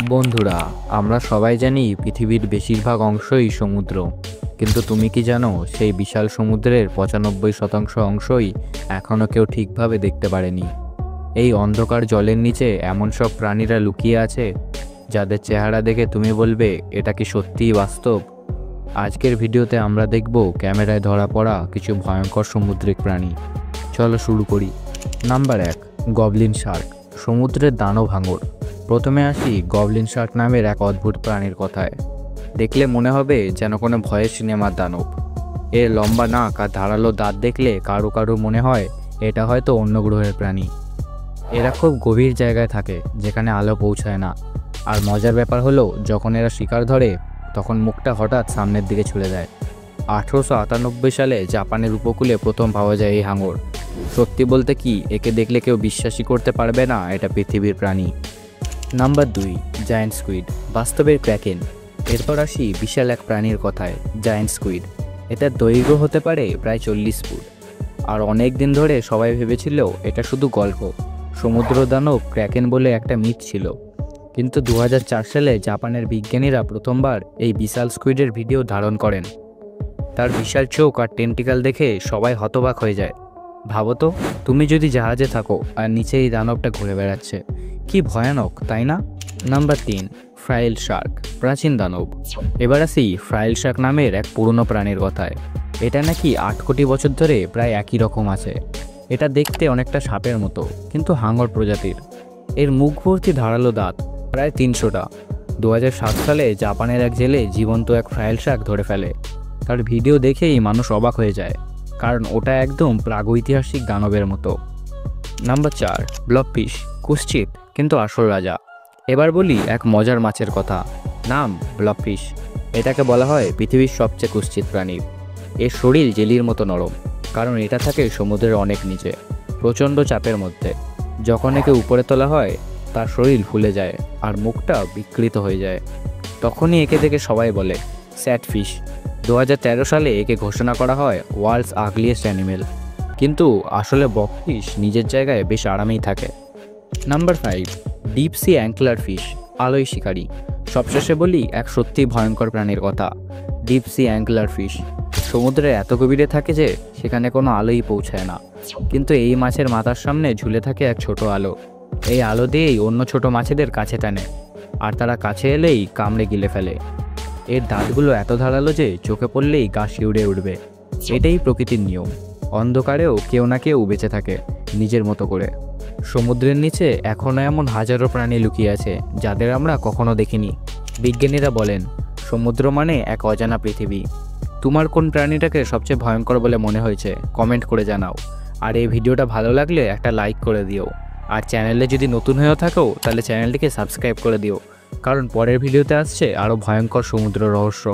বন্ধুরা, আমরা সবাই জানি পৃথিবীর বেশিরভাগ অংশই সমুদ্র, কিন্তু তুমি কি জানো সেই বিশাল সমুদ্রের ৯৫% অংশই এখনও কেউ ঠিকভাবে দেখতে পারেনি। এই অন্ধকার জলের নিচে এমন সব প্রাণীরা লুকিয়ে আছে যাদের চেহারা দেখে তুমি বলবে এটা কি সত্যিই বাস্তব। আজকের ভিডিওতে আমরা দেখব ক্যামেরায় ধরা পড়া কিছু ভয়ঙ্কর সামুদ্রিক প্রাণী। চলো শুরু করি। নাম্বার ১, গবলিন শার্ক, সমুদ্রের দানব হাঙর। প্রথমে আসি গবলিন শার্ক নামের এক অদ্ভুত প্রাণীর কথায়। দেখলে মনে হবে যেন কোনো ভয়ের সিনেমার দানব। এর লম্বা নাক আর ধারালো দাঁত দেখলে কারো কারো মনে হয় এটা হয়তো অন্য গ্রহের প্রাণী। এরা খুব গভীর জায়গায় থাকে যেখানে আলো পৌঁছায় না। আর মজার ব্যাপার হলো যখন এরা শিকার ধরে তখন মুখটা হঠাৎ সামনের দিকে ছুড়ে দেয়। ১৮৯৮ সালে জাপানের উপকূলে প্রথম পাওয়া যায় এই হাঙর। সত্যি বলতে কি, একে দেখলে কেউ বিশ্বাসই করতে পারবে না এটা পৃথিবীর প্রাণী। নাম্বার ২, জায়ান্ট স্কুইড, বাস্তবের ক্র্যাকেন। এরপর আসি বিশাল এক প্রাণীর কথায়, জায়ান্ট স্কুইড। এটার দৈর্ঘ্য হতে পারে প্রায় ৪০ ফুট। আর অনেক দিন ধরে সবাই ভেবেছিল এটা শুধু গল্প, সমুদ্র দানব ক্র্যাকেন বলে একটা মিথ ছিল। কিন্তু ২০০৪ সালে জাপানের বিজ্ঞানীরা প্রথমবার এই বিশাল স্কুইডের ভিডিও ধারণ করেন। তার বিশাল চোখ আর টেন্টিকাল দেখে সবাই হতবাক হয়ে যায়। ভাবো তো, তুমি যদি জাহাজে থাকো আর নিচে এই দানবটা ঘুরে বেড়াচ্ছে, কি ভয়ানক, তাই না? নাম্বার ৩, ফ্রাইল শার্ক, প্রাচীন দানব। এবার আসি ফ্রাইল শার্ক নামের এক পুরনো প্রাণীর কথায়। এটা নাকি ৮ কোটি বছর ধরে প্রায় একই রকম আছে। এটা দেখতে অনেকটা সাপের মতো, কিন্তু হাঙর প্রজাতির। এর মুখ ভর্তি ধারালো দাঁত, প্রায় ৩০০টা। ২০০৭ সালে জাপানের এক জেলে জীবন্ত এক ফ্রাইল শার্ক ধরে ফেলে। তার ভিডিও দেখেই মানুষ অবাক হয়ে যায়, কারণ ওটা একদম প্রাগৈতিহাসিক দানবের মতো। নাম্বার ৪, ব্লবফিশ, কুৎসিত কিন্তু আসল রাজা। এবার বলি এক মজার মাছের কথা, নাম ব্লবফিশ। এটাকে বলা হয় পৃথিবীর সবচেয়ে কুৎসিত প্রাণী। এর শরীর জেলির মতো নরম, কারণ এটা থাকে সমুদ্রের অনেক নিচে, প্রচণ্ড চাপের মধ্যে। যখন একে উপরে তোলা হয় তার শরীর ফুলে যায় আর মুখটা বিকৃত হয়ে যায়। তখনই একে দেখে সবাই বলে স্যাড ফিশ। ২০১৩ সালে একে ঘোষণা করা হয় ওয়ার্ল্ডস আগলিয়েস্ট অ্যানিমেল। কিন্তু আসলে বকফিশ নিজের জায়গায় বেশ আরামেই থাকে। নাম্বার ৫, ডিপ সি অ্যাঙ্কলার ফিশ, আলোয় শিকারী। সবশেষে বলি এক সত্যি ভয়ঙ্কর প্রাণীর কথা, ডিপ সি অ্যাঙ্কলার ফিশ। সমুদ্রে এত গভীরে থাকে যে সেখানে কোনো আলোই পৌঁছায় না, কিন্তু এই মাছের মাথার সামনে ঝুলে থাকে এক ছোট আলো। এই আলো দিয়েই অন্য ছোট মাছেদের কাছে টানে, আর তারা কাছে এলেই কামড়ে গিলে ফেলে। এর দাঁতগুলো এত ধারালো যে চোখে পড়লেই গা শিউড়ে উঠবে। এটাই প্রকৃতির নিয়ম, অন্ধকারেও কেউ না কেউ বেঁচে থাকে নিজের মতো করে। সমুদ্রের নিচে এখনও এমন হাজারো প্রাণী লুকিয়ে আছে যাদের আমরা কখনো দেখিনি। বিজ্ঞানীরা বলেন সমুদ্র মানে এক অজানা পৃথিবী। তোমার কোন প্রাণীটাকে সবচেয়ে ভয়ঙ্কর বলে মনে হয়েছে কমেন্ট করে জানাও। আর এই ভিডিওটা ভালো লাগলে একটা লাইক করে দিও। আর চ্যানেলে যদি নতুন হয়েও থাকো তাহলে চ্যানেলটিকে সাবস্ক্রাইব করে দিও, কারণ পরের ভিডিওতে আসছে আরও ভয়ঙ্কর সমুদ্র রহস্য।